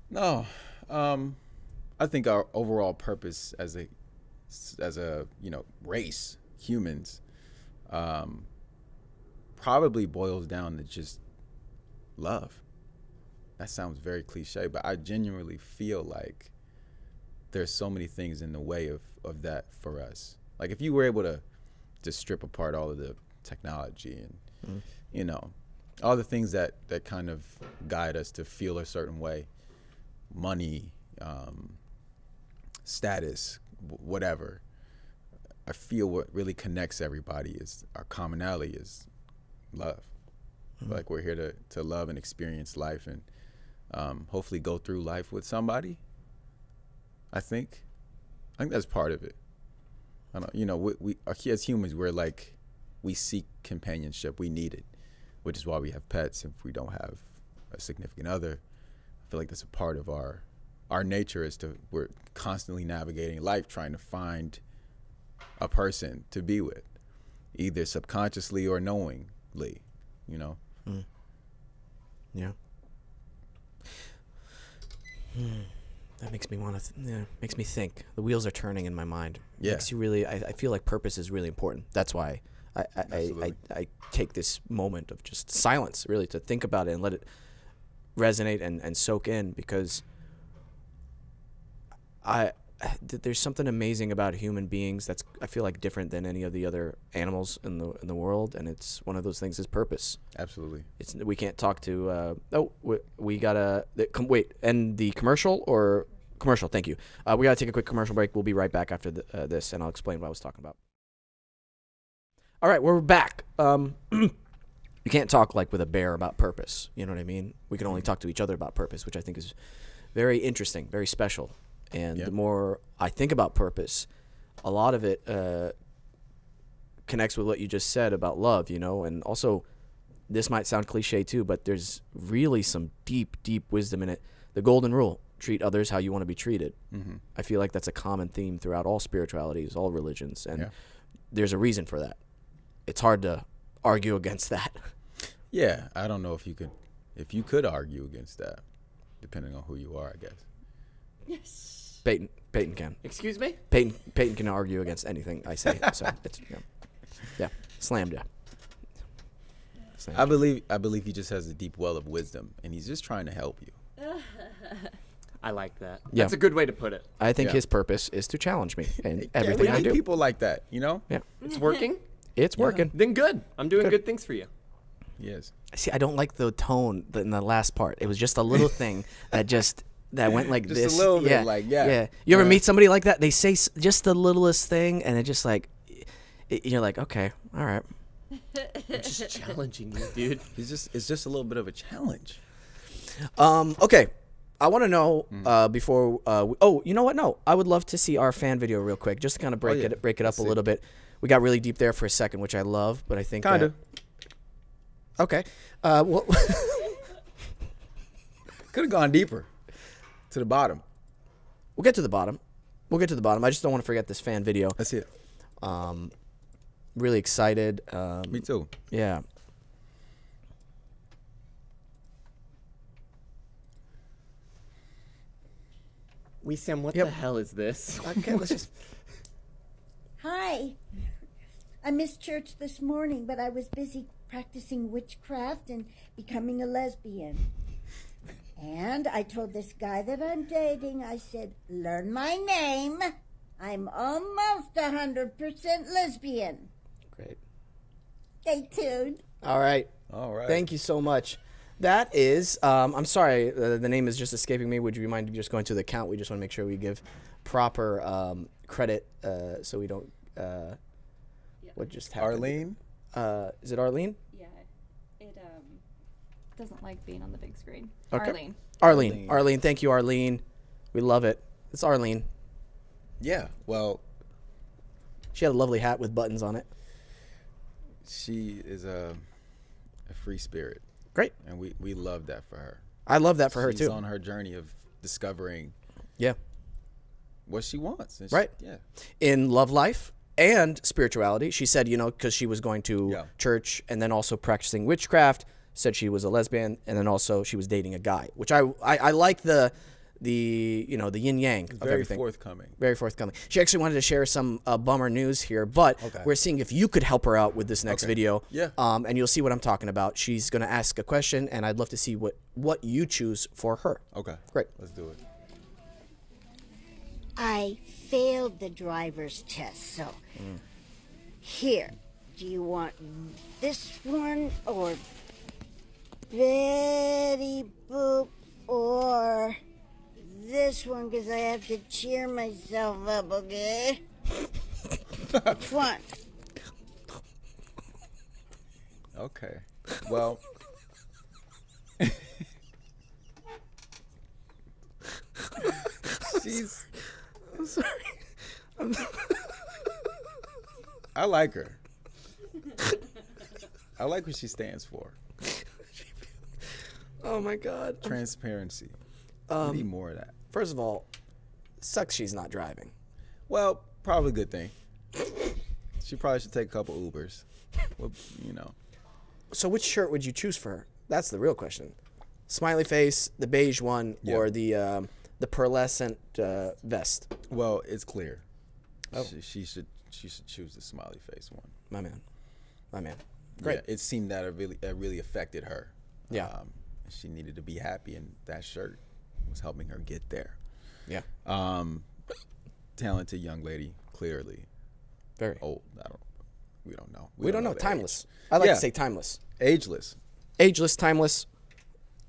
No. I think our overall purpose as a race, humans, probably boils down to just love. That sounds very cliche, but I genuinely feel like there's so many things in the way of that for us. Like if you were able to just strip apart all of the technology and, all the things that kind of guide us to feel a certain way, money, status, whatever, I feel what really connects everybody is our commonality is love. Like we're here to love and experience life and hopefully go through life with somebody. I think that's part of it. I don't, we as humans, we seek companionship. We need it, which is why we have pets. If we don't have a significant other, I feel like that's a part of our nature we're constantly navigating life, trying to find a person to be with, either subconsciously or knowingly, Yeah. That makes me want to. Makes me think. The wheels are turning in my mind. Yeah. Makes you really. I feel like purpose is really important. That's why I take this moment of just silence, really, to think about it and let it resonate and soak in, because there's something amazing about human beings that's, I feel like, different than any of the other animals in the world, and it's one of those things is purpose. Absolutely. We can't talk to we gotta wait, end the commercial, or Commercial. Thank you. We got to take a quick commercial break. We'll be right back after this, and I'll explain what I was talking about. All right, we're back. You can't talk like with a bear about purpose. You know what I mean? We can only talk to each other about purpose, which I think is very interesting, very special. And the more I think about purpose, a lot of it connects with what you just said about love, you know, and also this might sound cliche too, but there's really some deep, deep wisdom in it. The golden rule, treat others how you want to be treated. I feel like that's a common theme throughout all spiritualities, all religions, and there's a reason for that. It's hard to argue against that. Yeah, I don't know if you could argue against that, depending on who you are, I guess. Yes. Peyton can. Excuse me? Peyton can argue against anything I say. So it's slammed ya. I believe he just has a deep well of wisdom, and he's just trying to help you. I like that. Yeah. That's a good way to put it. I think his purpose is to challenge me and everything we I need do. people like that, you know? Yeah, It's working? it's working. Then good. I'm doing good things for you. Yes. See, I don't like the tone in the last part. It was just a little thing that went like Just this. a little bit, like, yeah. You ever meet somebody like that? They say just the littlest thing, and it just like, you're like, okay, all right. I'm just challenging you, dude. It's just a little bit of a challenge. Okay. I want to know before. You know what? No, I would love to see our fan video real quick, just to kind of break it up a little bit. We got really deep there for a second, which I love, but I think Kind of. Okay. Well, Could have gone deeper to the bottom. we'll get to the bottom. I just don't want to forget this fan video. That's it. Really excited. Me too. Yeah. Sam, what Yep. the hell is this? Okay, let's just. Hi. I missed church this morning, but I was busy practicing witchcraft and becoming a lesbian. And I told this guy that I'm dating, I said, learn my name. I'm almost 100% lesbian. Great. Stay tuned. All right. Thank you so much. That is, I'm sorry, the name is just escaping me. Would you mind just going to the account? We just want to make sure we give proper credit so we don't, what just happened? Arlene? Is it Arlene? Yeah. It doesn't like being on the big screen. Okay. Arlene. Arlene. Thank you, Arlene. We love it. It's Arlene. Yeah. Well, She had a lovely hat with buttons on it. she is a free spirit. Great. And we love that for her. I love that for her, She's too. on her journey of discovering Yeah. what she wants. And Right. Yeah. In love life and spirituality, she said, because she was going to church and then also practicing witchcraft, said she was a lesbian, and then also she was dating a guy, which I like the yin yang of everything. Very forthcoming. She actually wanted to share some bummer news here, but we're seeing if you could help her out with this next video. Yeah. And you'll see what I'm talking about. She's going to ask a question, and I'd love to see what you choose for her. Okay. Great. Let's do it. I failed the driver's test, so here. Do you want this one or Betty Boop or this one? Because I have to cheer myself up, okay? Which one? Okay. Well. I'm sorry. I like her. I like what she stands for. Oh, my God. Transparency. We need more of that. First of all, sucks she's not driving. Well, probably a good thing. She probably should take a couple Ubers. Well, So which shirt would you choose for her? That's the real question. Smiley face, the beige one, or the pearlescent vest? Well, it's clear. Oh. She should choose the smiley face one. My man. Great. Yeah, it seemed that it really affected her. Yeah. She needed to be happy, and that shirt was helping her get there. Yeah. Talented young lady, clearly. Very old. We don't know. We don't know. Timeless. I like to say timeless. Ageless. Ageless, timeless.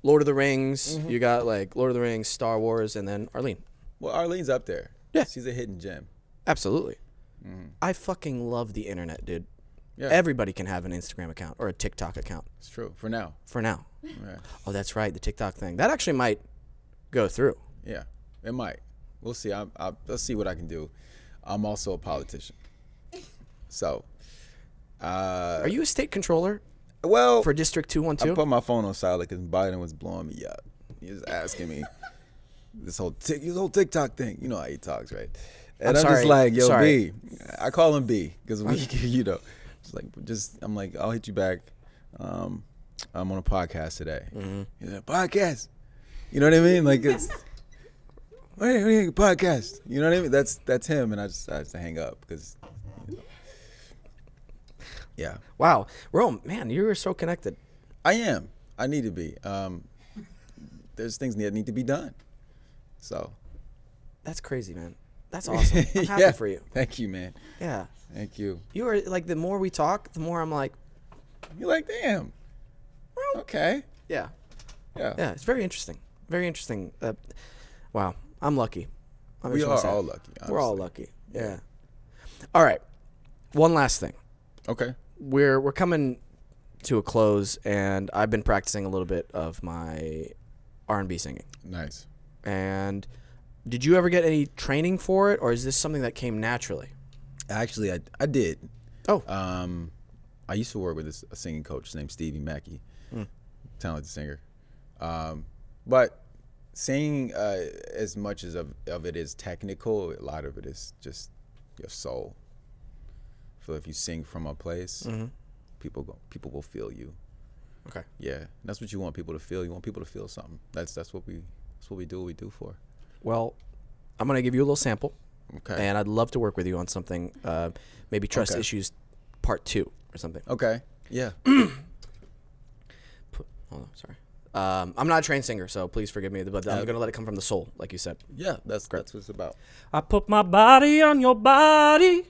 Lord of the Rings. You got like Lord of the Rings, Star Wars, and then Arlene. Well, Arlene's up there. Yeah. She's a hidden gem. Absolutely. I fucking love the internet, dude. Yeah. Everybody can have an Instagram account or a TikTok account It's true. For now. for now. Yeah. Oh, that's right, the TikTok thing. That actually might go through. Yeah. It might. We'll see. Let's see what I can do. I'm also a politician. So, Are you a state controller well, for District I 212? put my phone on silent because Biden was blowing me up. He was asking me this whole TikTok thing. You know how he talks, right? And I'm sorry. just like, yo, Sorry. B. I call him B because we, you know, I'm like, I'll hit you back. I'm on a podcast today. He's like, podcast. You know what I mean? Like it's, hey, podcast. You know what I mean? That's him, and I just hang up because, you know. Yeah. Wow. Rome, man, you were so connected. I am. I need to be. There's things that need to be done. So. That's crazy, man. That's awesome. I'm happy Yeah. for you. Thank you, man. Yeah. Thank you. You are like, the more we talk, the more I'm like, You're like, damn. Okay. yeah. Yeah. Yeah, it's very interesting. Very interesting. Wow. I'm lucky. I We just wanna are say all it. lucky. We're all honestly. lucky. Yeah. All right. One last thing. Okay. We're coming to a close, and I've been practicing a little bit of my R&B singing. Nice. And did you ever get any training for it, or is this something that came naturally? Actually, I did. Oh. I used to work with a singing coach named Stevie Mackey, talented singer. But singing, as much as of it is technical, a lot of it is just your soul. I feel if you sing from a place, people will feel you. Okay. Yeah, that's what you want people to feel. You want people to feel something. That's what we do. What we do for. Well, I'm going to give you a little sample. Okay. And I'd love to work with you on something, maybe Trust Okay. Issues Part 2 or something. Okay. Yeah. Hold on, sorry. I'm not a trained singer, so please forgive me, but I'm going to let it come from the soul, like you said. Yeah. That's what it's about. I put my body on your body,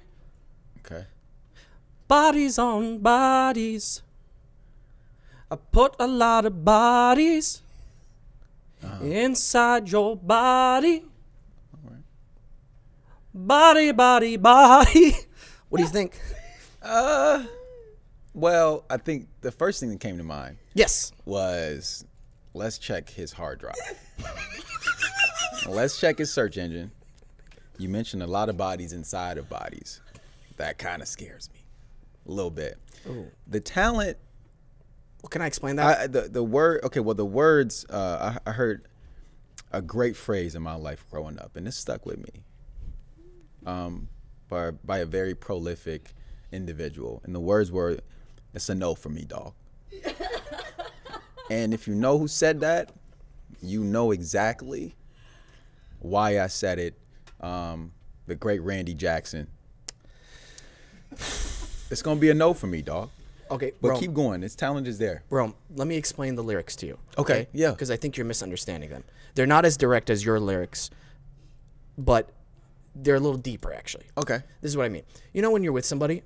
Okay. bodies on bodies. I put a lot of bodies inside your body. Body, body, body. What do you think? Well, I think the first thing that came to mind Yes. was let's check his hard drive. Let's check his search engine. You mentioned a lot of bodies inside of bodies. That kind of scares me a little bit. Ooh. The talent, Well, can I explain that? the word. Okay, well, the words. I heard a great phrase in my life growing up, and it stuck with me. By a very prolific individual, and the words were, "It's a no for me, dog." And if you know who said that, you know exactly why I said it. The great Randy Jackson. It's gonna be a no for me, dog. Okay, But Rome, keep going. His talent is there. Rome, let me explain the lyrics to you. Okay, yeah. Because I think you're misunderstanding them. They're not as direct as your lyrics, but they're a little deeper, actually. Okay. This is what I mean. You know when you're with somebody,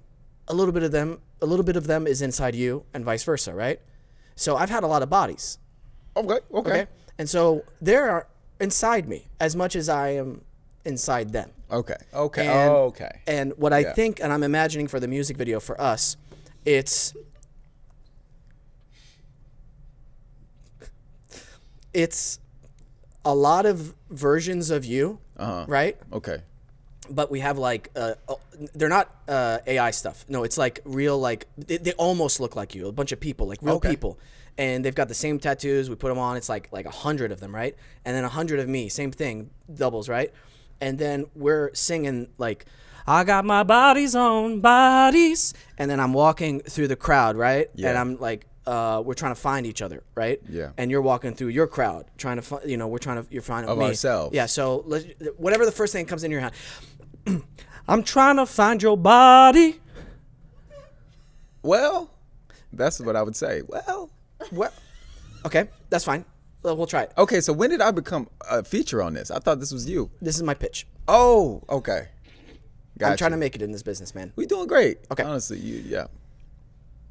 a little bit of them is inside you and vice versa, right? So I've had a lot of bodies, Okay. okay? And so they're inside me as much as I am inside them. Okay. Okay. And, Okay. And what I Yeah. think, and I'm imagining for the music video for us, it's a lot of versions of you, right? Okay. But we have like they're not AI stuff. No, it's like real, like they almost look like you. A bunch of people, like real Okay. people, and they've got the same tattoos. We put them on. It's like 100 of them, right? And then 100 of me, same thing, doubles, right? And then we're singing like, I got my bodies on bodies, and then I'm walking through the crowd, right? Yeah. And I'm like, we're trying to find each other, right? Yeah. And you're walking through your crowd, trying to find, you're finding Of me. ourselves. Yeah. So whatever the first thing that comes in your hand. I'm trying to find your body. Well, that's what I would say. Well, What? Okay, that's fine. We'll try it. okay. So when did I become a feature on this? I thought this was you. This is my pitch. Oh, okay. I'm Gotcha. trying to make it in this business, man. We doing great. Okay. Honestly, yeah.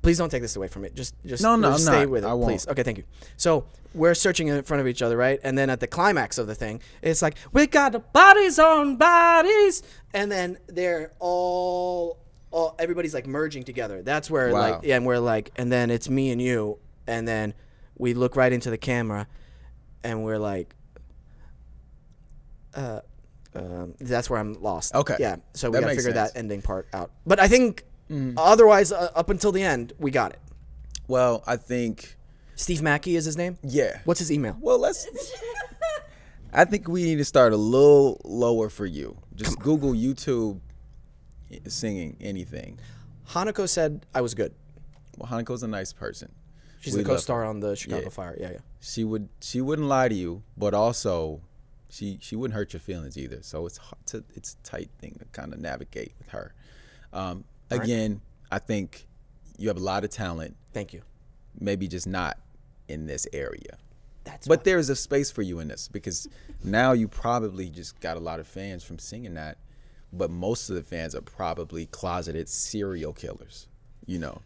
Please don't take this away from it. Just No, just I'm stay not. with it, I won't. please. Okay, thank you. So we're searching in front of each other, right? And then at the climax of the thing, it's like we got the bodies on bodies, and then they're all everybody's like merging together. That's where Wow. like yeah, and we're like, and then it's me and you, and then we look right into the camera, and we're like, that's where I'm lost. Okay. Yeah. So we That gotta makes figure sense. that ending part out. But I think otherwise, up until the end, we got it. Well, I think, Steve Mackey is his name. yeah. What's his email? Well, I think we need to start a little lower for you. Just Google YouTube singing anything. Hanako said I was good. Well, Hanako's a nice person. She's We the love co-star her. on the Chicago Yeah. Fire. Yeah, yeah. She wouldn't lie to you, but also she wouldn't hurt your feelings either. So it's it's a tight thing to kind of navigate with her. Again, I think you have a lot of talent, Thank you. maybe just not in this area. That's But there is a space for you in this because now you probably just got a lot of fans from singing that, but most of the fans are probably closeted serial killers. You know,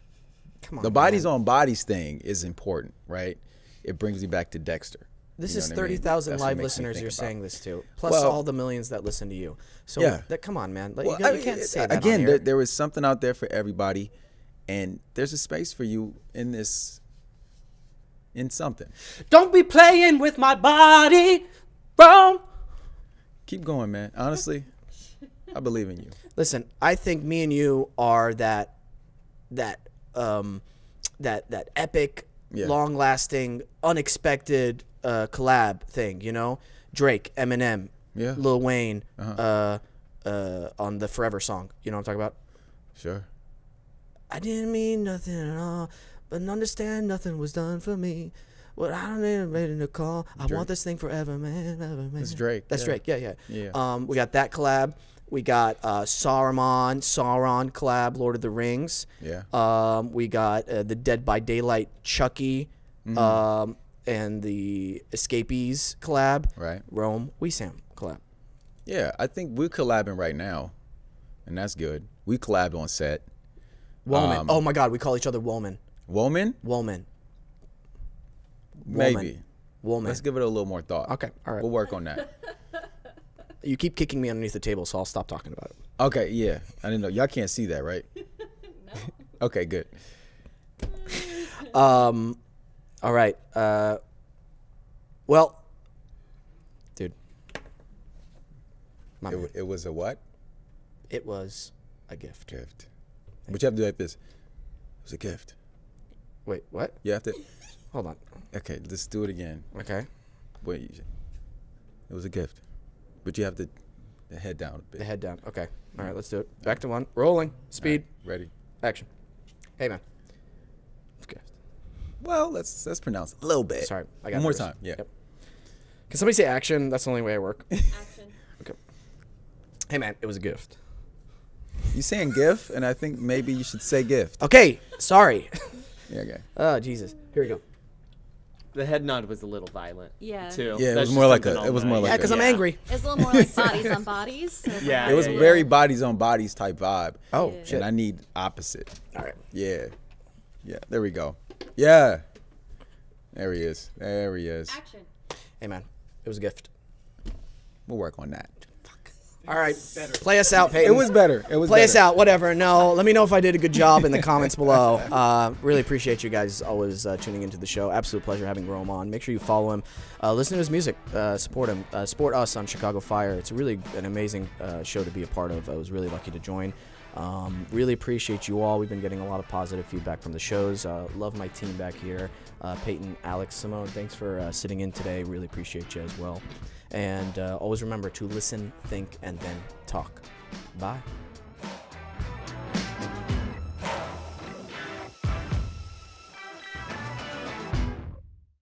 come on. the bodies man. on bodies thing is important, right? It brings me back to Dexter. This You know is what I mean? 30,000 That's what live makes me listeners think you're about. saying this to, plus Well- all the millions that listen to you. So Yeah. that come on, man. Like, Well, you can't say that again. on air. There is something out there for everybody, and there's a space for you in this, in something. Don't be playing with my body, bro. Keep going, man. Honestly, I believe in you. Listen, I think me and you are that epic, Yeah. long-lasting, unexpected collab thing. You know, Drake, Eminem, Yeah. Lil Wayne, on the Forever song. You know what I'm talking about? Sure. I didn't mean nothing at all, but understand nothing was done for me. What I don't need made in a call. I want this thing forever, man. Ever, man. That's Drake, That's yeah. Drake. Yeah. Yeah. We got that collab. We got Sauron collab, Lord of the Rings. Yeah. We got the Dead by Daylight Chucky, and the Escapees collab. Right. Rome We Sam collab. Yeah. I think we're collabing right now, and that's good. We collab on set. Woman. Oh my God, we call each other Woman. Woman? Woman. Maybe. Woman. Let's give it a little more thought. Okay, all right. We'll work on that. You keep kicking me underneath the table, so I'll stop talking about it. Okay, yeah. I didn't know. Y'all can't see that, right? No. Okay, good. All right. Well, dude. My man, It was a what? it was a gift. Gift. But you have to do like this. It was a gift. Wait, what? You have to. Hold on. Okay, let's do it again. Okay. Wait. It was a gift. But you have to the head down a bit. The head down. Okay. All right, let's do it. Back to one. Rolling. Speed. Ready? Action. Hey, man. It's a gift. Well, let's pronounce it a little bit. Sorry. I got One more nervous. time. Yeah. Yep. Can somebody say action? That's the only way I work. Action. Okay. Hey, man. It was a gift. You saying gift, and I think maybe you should say gift. Okay. Sorry. Yeah, okay. Oh, Jesus. Here we go. The head nod was a little violent. Yeah. Too. Yeah, it That's was more just like something it was I'll more know. like Yeah, because I'm Yeah. angry. It's a little more like bodies on bodies. So Yeah, It was yeah, very bodies on bodies type vibe. Oh, Yeah. shit. And I need opposite. All right. Yeah. Yeah. There we go. Yeah. There he is. There he is. Action. Hey, man. It was a gift. We'll work on that. All right. Play us out, Peyton. It was better. It was Play better. us out, whatever. No, let me know if I did a good job in the comments below. Really appreciate you guys always tuning into the show. Absolute pleasure having Rome on. Make sure you follow him, listen to his music, support him, support us on Chicago Fire. It's really an amazing show to be a part of. I was really lucky to join. Really appreciate you all. We've been getting a lot of positive feedback from the shows. Love my team back here. Peyton, Alex, Simone, thanks for sitting in today. Really appreciate you as well. And always remember to listen, think, and then talk. Bye.